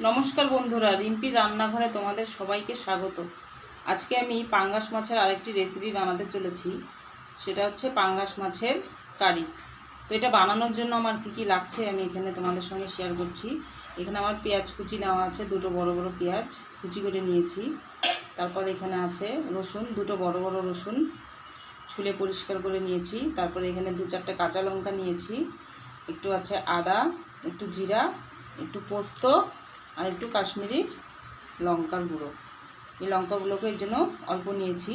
নমস্কার বন্ধুরা, রিম্পির রান্নাঘরে তোমাদের সবাইকে স্বাগত। আজকে আমি পাঙ্গাস মাছের আরেকটি রেসিপি বানাতে চলেছি। সেটা হচ্ছে পাঙ্গাস মাছের কারি। তো এটা বানানোর জন্য আমার কী কী লাগছে আমি এখানে তোমাদের সঙ্গে শেয়ার করছি। এখানে আমার পেঁয়াজ কুচি নেওয়া আছে, দুটো বড় বড় পেঁয়াজ কুচি করে নিয়েছি। তারপর এখানে আছে রসুন, দুটো বড় বড় রসুন ছুলে পরিষ্কার করে নিয়েছি। তারপরে এখানে 2-4টে কাঁচা লঙ্কা নিয়েছি, একটু আছে আদা, একটু জিরা, একটু পোস্ত আর একটু কাশ্মীরি লঙ্কার গুঁড়ো। এই লঙ্কাগুলোকে এর জন্য অল্প নিয়েছি।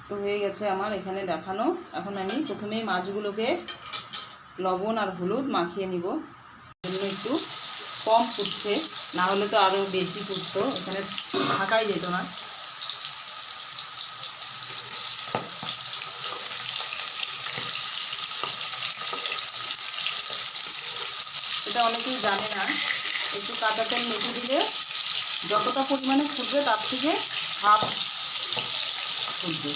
তো হয়ে গেছে আমার এখানে দেখানো। এখন আমি প্রথমেই মাছগুলোকে লবণ আর হলুদ মাখিয়ে নিব। জন্য একটু কম ফুটছে, না হলে তো আরও বেশি ফুটতো, এখানে থাকাই যেত না। এটা অনেকেই জানে না, একটু কাঁচা তেল মেখে দিলে যতটা পরিমাণে ফুটবে তার থেকে হাফ ফুটবে।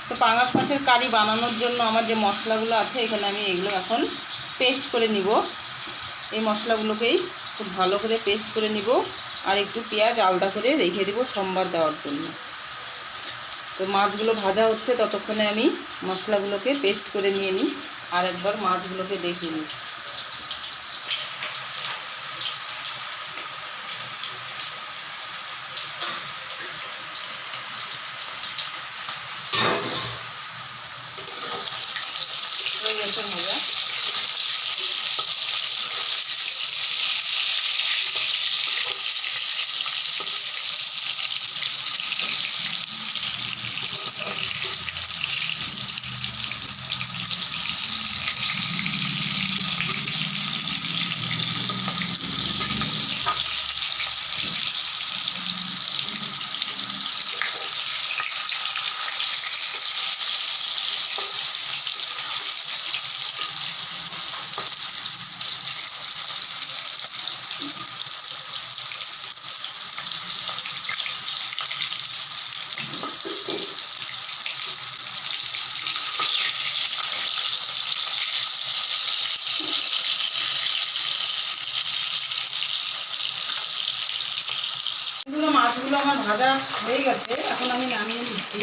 তো পাঙ্গাস মাছের কারি বানানোর জন্য আমার যে মশলাগুলো আছে এখানে আমি এগুলো এখন পেস্ট করে নিব। এই মশলাগুলোকেই খুব ভালো করে পেস্ট করে নিব আর একটু পেঁয়াজ আলাদা করে রেখে দেব সম্বার দেওয়ার জন্য। তো মাছগুলো ভাজা হচ্ছে ততক্ষণে আমি মশলাগুলোকে পেস্ট করে নিয়ে নিই আর একবার মাছগুলোকে দেখে নিই। হয়ে গেছে ভাজা। মাছগুলো আমার ভাজা হয়ে গেছে, এখন আমি নামিয়ে নিচ্ছি।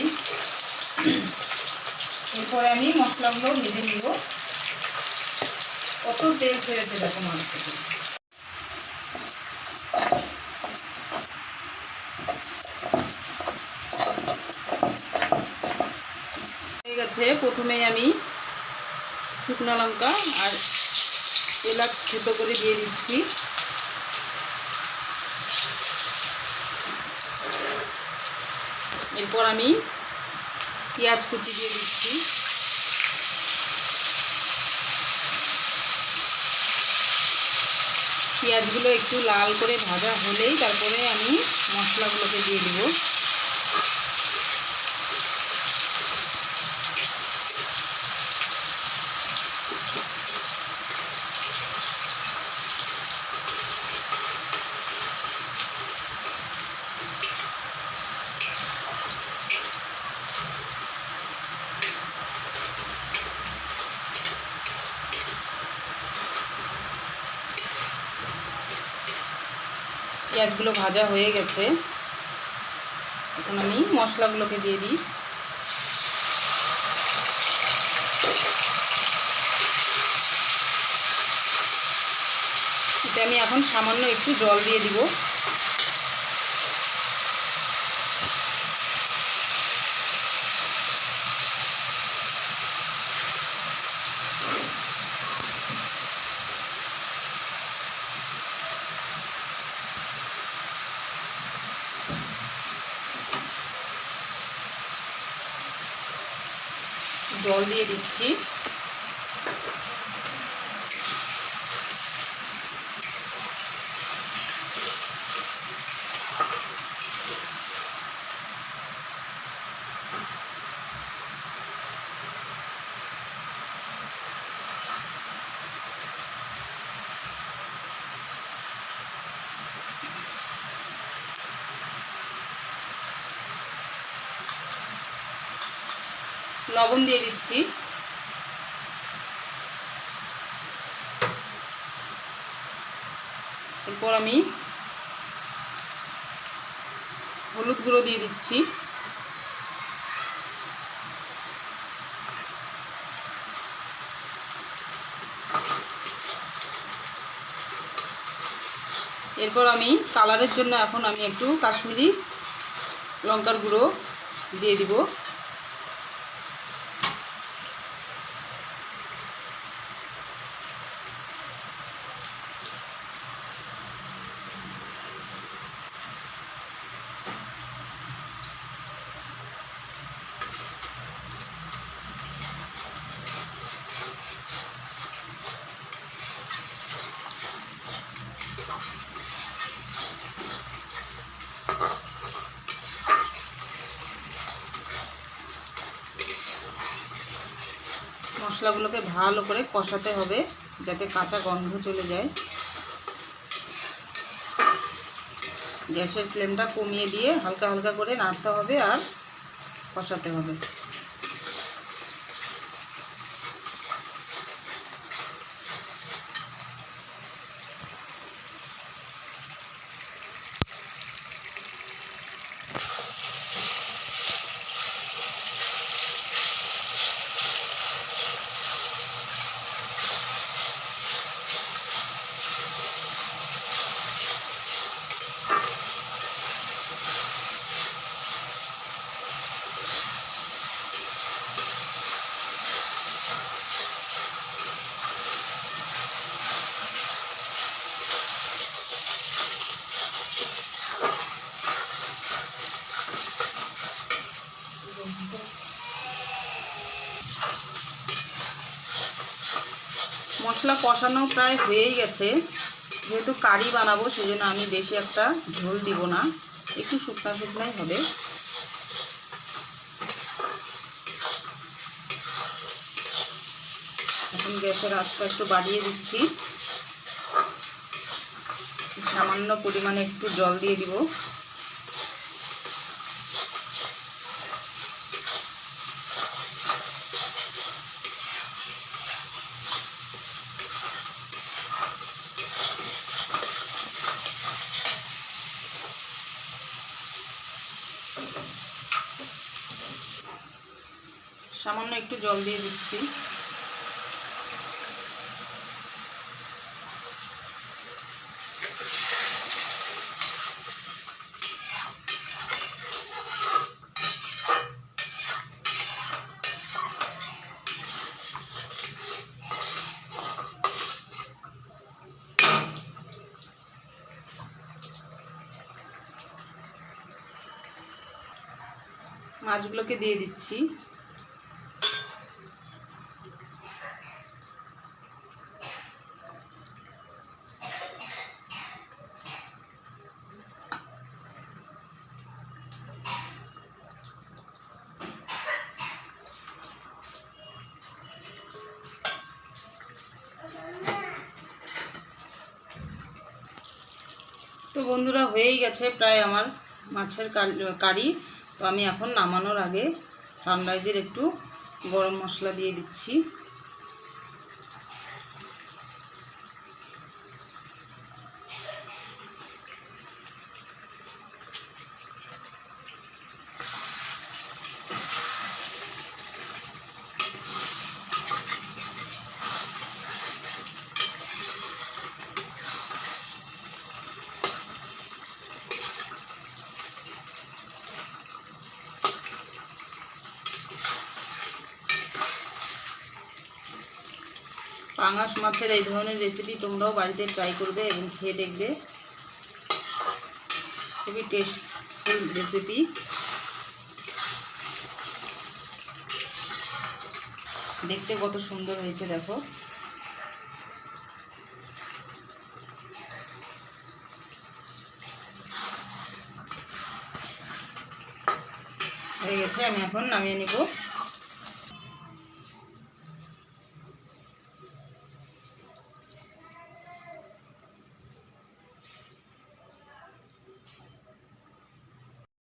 এরপরে আমি মশলাগুলো ভেজে নিব। কত তেল ছেড়েছে দেখো মাছ থেকে। হয়ে গেছে। প্রথমেই আমি শুকনো লঙ্কা আর এলাচ থেতো করে দিয়ে দিচ্ছি। এরপর আমি পেঁয়াজ কুচি দিয়ে দিচ্ছি। পেঁয়াজগুলো একটু লাল করে ভাজা হলেই তারপরে আমি মশলাগুলোকে দিয়ে দেব। পেঁয়াজগুলো ভাজা হয়ে গেছে, এখন আমি মশলাগুলোকে দিয়ে দিই। এটা আমি এখন সামান্য একটু জল দিয়ে দিব। জল দিয়ে দিচ্ছি। লবণ দিয়ে দিচ্ছি। এরপর আমি হলুদ গুঁড়ো দিয়ে দিচ্ছি। এরপর আমি কালারের জন্য এখন আমি একটু কাশ্মীরি লঙ্কার গুঁড়ো দিয়ে দিব। মশলাগুলোকে ভালো করে কষাতে হবে যাতে কাঁচা গন্ধ চলে যায়। গ্যাসের ফ্লেমটা কমিয়ে দিয়ে হালকা হালকা করে নাড়তে হবে আর কষাতে হবে। মশলা কষানো প্রায় হয়েই গেছে। যেহেতু কারি বানাবো সেজন্য আমি বেশি একটা ঝোল দিব না, একটু শুকনা শুকনাই হবে। এখন গ্যাসের আঁচটা একটু বাড়িয়ে দিচ্ছি। সামান্য পরিমাণে একটু জল দিয়ে দিব। সামান্য একটু জল দিয়ে দিচ্ছি। মাছগুলোকে দিয়ে দিচ্ছি। তো বন্ধুরা হয়েই গেছে প্রায় আমার মাছের কারি। তো আমি এখন নামানোর আগে সানরাইজের একটু গরম মশলা দিয়ে দিচ্ছি। পাঙাশ মাছের এই ধরনের রেসিপি তোমরাও বাড়িতে ট্রাই করবে এবং খেয়ে দেখবে। খুবই টেস্টফুল রেসিপি। দেখতে কত সুন্দর হয়েছে দেখো। হয়ে গেছে, আমি এখন নামিয়ে নিব।